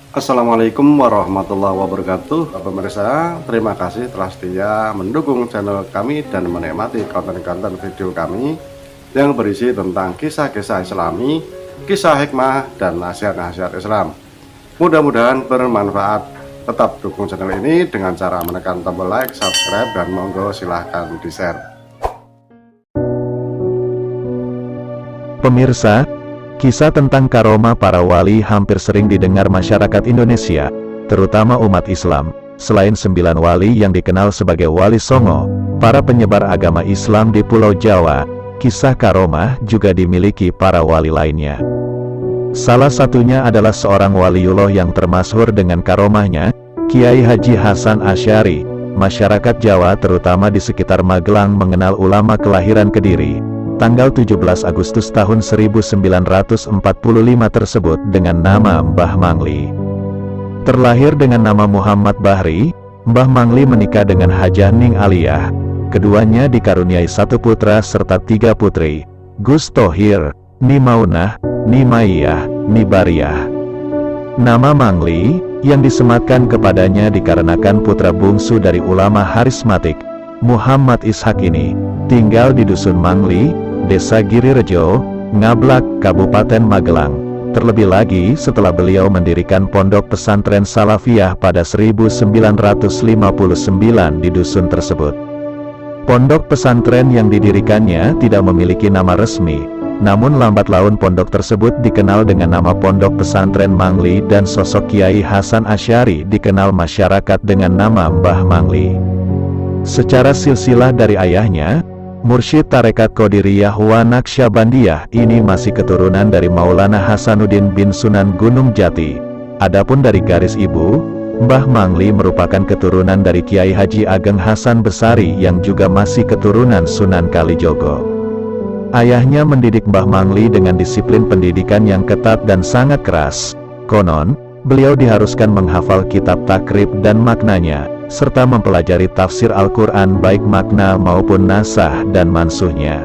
Assalamualaikum warahmatullahi wabarakatuh. Pemirsa, terima kasih telah setia mendukung channel kami dan menikmati konten-konten video kami yang berisi tentang kisah-kisah Islami, kisah hikmah, dan nasihat-nasihat Islam. Mudah-mudahan bermanfaat. Tetap dukung channel ini dengan cara menekan tombol like, subscribe, dan monggo silahkan di-share. Pemirsa, kisah tentang karomah para wali hampir sering didengar masyarakat Indonesia, terutama umat Islam. Selain 9 wali yang dikenal sebagai Wali Songo, para penyebar agama Islam di Pulau Jawa, kisah karomah juga dimiliki para wali lainnya. Salah satunya adalah seorang waliullah yang termasyhur dengan karomahnya, Kiai Haji Hasan Asy'ari. Masyarakat Jawa terutama di sekitar Magelang mengenal ulama kelahiran Kediri, tanggal 17 Agustus tahun 1945 tersebut dengan nama Mbah Mangli. Terlahir dengan nama Muhammad Bahri, Mbah Mangli menikah dengan Hajah Ning Aliyah. Keduanya dikaruniai 1 putra serta 3 putri, Gus Thohir, Ni Maunah, Ni Maiyah, Ni Bariyah. Nama Mangli yang disematkan kepadanya dikarenakan putra bungsu dari ulama harismatik, Muhammad Ishaq ini, tinggal di Dusun Mangli, Desa Girirejo, Ngablak, Kabupaten Magelang. Terlebih lagi setelah beliau mendirikan pondok pesantren Salafiyah pada 1959 di dusun tersebut. Pondok pesantren yang didirikannya tidak memiliki nama resmi, namun lambat laun pondok tersebut dikenal dengan nama Pondok Pesantren Mangli dan sosok Kiai Hasan Asy'ari dikenal masyarakat dengan nama Mbah Mangli. Secara silsilah dari ayahnya, Mursyid Tarekat Qadiriyah wa Naqsyabandiyah ini masih keturunan dari Maulana Hasanuddin bin Sunan Gunung Jati. Adapun dari garis ibu, Mbah Mangli merupakan keturunan dari Kiai Haji Ageng Hasan Besari yang juga masih keturunan Sunan Kalijogo. Ayahnya mendidik Mbah Mangli dengan disiplin pendidikan yang ketat dan sangat keras. Konon, beliau diharuskan menghafal kitab takrib dan maknanya, serta mempelajari tafsir Al-Quran baik makna maupun nasah dan mansuhnya.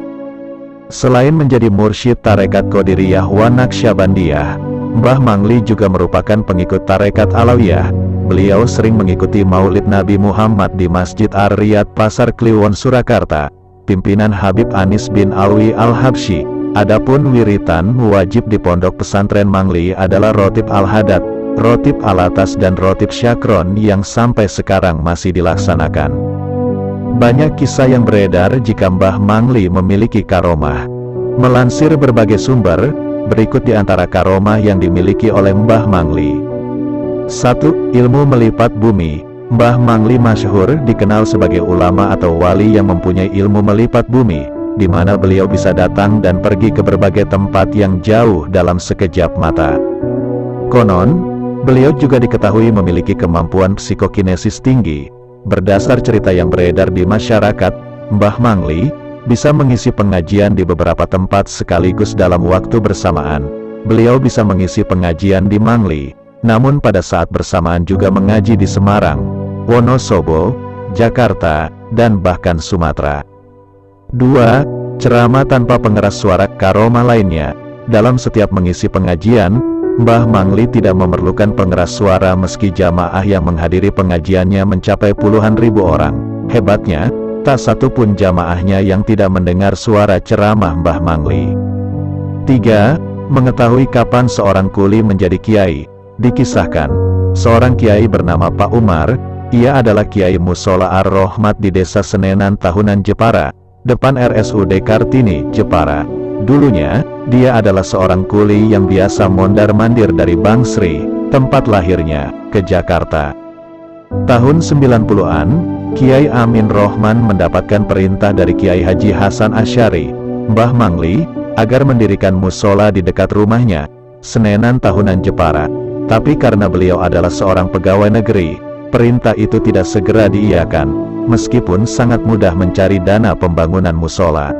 Selain menjadi mursyid Tarekat Qadiriyah wa Naqsyabandiyah, Mbah Mangli juga merupakan pengikut Tarekat Alawiyah. Beliau sering mengikuti Maulid Nabi Muhammad di Masjid Ar-Riyad Pasar Kliwon Surakarta, pimpinan Habib Anis bin Alwi Al-Habsyi. Adapun wiritan wajib di pondok pesantren Mangli adalah Rotib Al-Hadad, Rotib Al-Atas dan Rotib Syakron yang sampai sekarang masih dilaksanakan. Banyak kisah yang beredar jika Mbah Mangli memiliki karomah. Melansir berbagai sumber, berikut di antara karomah yang dimiliki oleh Mbah Mangli. 1. Ilmu melipat bumi. Mbah Mangli masyhur dikenal sebagai ulama atau wali yang mempunyai ilmu melipat bumi, di mana beliau bisa datang dan pergi ke berbagai tempat yang jauh dalam sekejap mata. Konon, beliau juga diketahui memiliki kemampuan psikokinesis tinggi. Berdasar cerita yang beredar di masyarakat, Mbah Mangli bisa mengisi pengajian di beberapa tempat sekaligus dalam waktu bersamaan. Beliau bisa mengisi pengajian di Mangli, namun pada saat bersamaan juga mengaji di Semarang, Wonosobo, Jakarta, dan bahkan Sumatera. 2. Ceramah tanpa pengeras suara. Karomah lainnya, dalam setiap mengisi pengajian, Mbah Mangli tidak memerlukan pengeras suara meski jamaah yang menghadiri pengajiannya mencapai puluhan ribu orang. Hebatnya, tak satu pun jamaahnya yang tidak mendengar suara ceramah Mbah Mangli. 3. Mengetahui kapan seorang kuli menjadi kiai. Dikisahkan, seorang kiai bernama Pak Umar, ia adalah Kiai Musola Ar-Rohmat di Desa Senenan Tahunan Jepara, depan RSUD Kartini, Jepara. Dulunya, dia adalah seorang kuli yang biasa mondar-mandir dari Bangsri, tempat lahirnya, ke Jakarta. Tahun 90-an, Kiai Amin Rohman mendapatkan perintah dari Kiai Haji Hasan Asy'ari, Mbah Mangli, agar mendirikan musola di dekat rumahnya, Senenan Tahunan Jepara. Tapi karena beliau adalah seorang pegawai negeri, perintah itu tidak segera diiyakan, meskipun sangat mudah mencari dana pembangunan musola.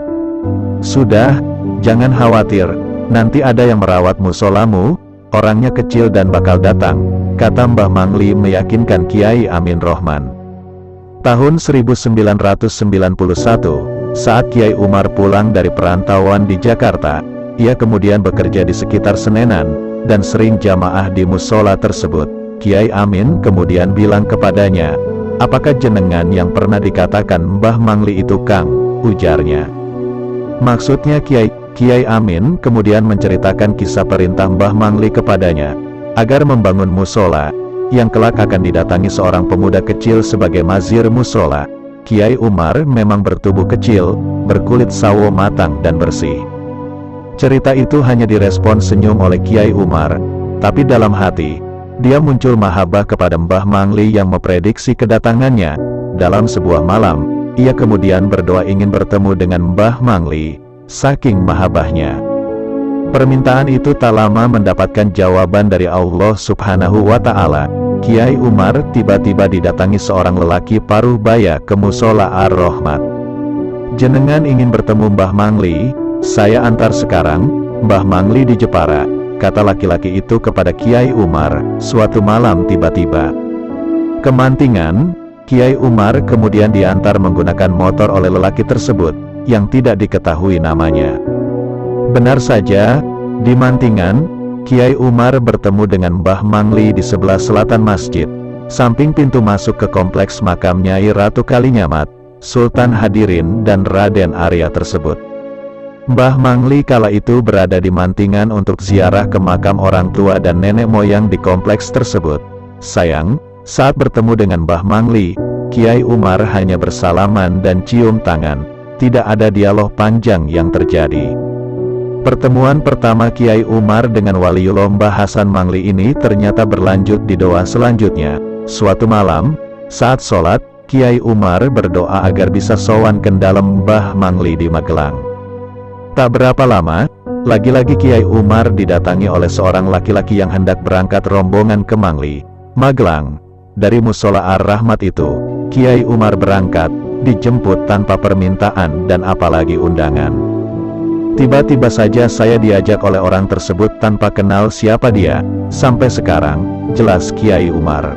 Sudah, jangan khawatir, nanti ada yang merawat musolamu, orangnya kecil dan bakal datang, kata Mbah Mangli meyakinkan Kiai Amin Rohman. Tahun 1991, saat Kiai Umar pulang dari perantauan di Jakarta, ia kemudian bekerja di sekitar Senenan. dan sering jamaah di musola tersebut. Kiai Amin kemudian bilang kepadanya, "Apakah jenengan yang pernah dikatakan Mbah Mangli itu, Kang?" ujarnya. Maksudnya Kiai Amin kemudian menceritakan kisah perintah Mbah Mangli kepadanya, agar membangun musola, yang kelak akan didatangi seorang pemuda kecil sebagai mazir musola. Kiai Umar memang bertubuh kecil, berkulit sawo matang dan bersih. Cerita itu hanya direspon senyum oleh Kiai Umar, tapi dalam hati, dia muncul mahabbah kepada Mbah Mangli yang memprediksi kedatangannya. Dalam sebuah malam, ia kemudian berdoa ingin bertemu dengan Mbah Mangli, saking mahabbahnya. Permintaan itu tak lama mendapatkan jawaban dari Allah Subhanahu wa Ta'ala. Kiai Umar tiba-tiba didatangi seorang lelaki paruh baya ke musola Ar-Rahmat. "Jenengan ingin bertemu Mbah Mangli? Saya antar sekarang, Mbah Mangli di Jepara," kata laki-laki itu kepada Kiai Umar. Suatu malam tiba-tiba kemantingan, Kiai Umar kemudian diantar menggunakan motor oleh lelaki tersebut, yang tidak diketahui namanya. Benar saja, di Mantingan, Kiai Umar bertemu dengan Mbah Mangli di sebelah selatan masjid, samping pintu masuk ke kompleks makam Nyai Ratu Kalinyamat, Sultan Hadirin dan Raden Arya tersebut. Mbah Mangli kala itu berada di Mantingan untuk ziarah ke makam orang tua dan nenek moyang di kompleks tersebut. Sayang, saat bertemu dengan Mbah Mangli, Kiai Umar hanya bersalaman dan cium tangan, tidak ada dialog panjang yang terjadi. Pertemuan pertama Kiai Umar dengan Waliullah Mbah Hasan Mangli ini ternyata berlanjut di doa selanjutnya. Suatu malam, saat sholat, Kiai Umar berdoa agar bisa sowan ke dalam Mbah Mangli di Magelang. Tak berapa lama, lagi-lagi Kiai Umar didatangi oleh seorang laki-laki yang hendak berangkat rombongan ke Mangli, Magelang. Dari musola Ar-Rahmat itu, Kiai Umar berangkat, dijemput tanpa permintaan dan apalagi undangan. Tiba-tiba saja saya diajak oleh orang tersebut tanpa kenal siapa dia. Sampai sekarang, jelas Kiai Umar.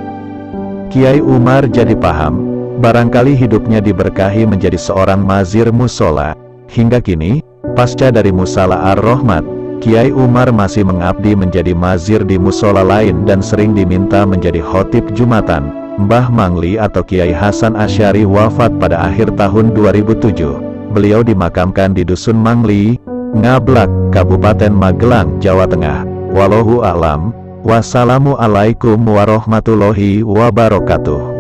Kiai Umar jadi paham, barangkali hidupnya diberkahi menjadi seorang mazir musola. Hingga kini, pasca dari musola Ar-Rahmat, Kiai Umar masih mengabdi menjadi mazir di musola lain dan sering diminta menjadi khotib Jumatan. Mbah Mangli atau Kiai Hasan Asy'ari wafat pada akhir tahun 2007. Beliau dimakamkan di Dusun Mangli, Ngablak, Kabupaten Magelang, Jawa Tengah. Wallahu a'lam. Wassalamualaikum warahmatullahi wabarakatuh.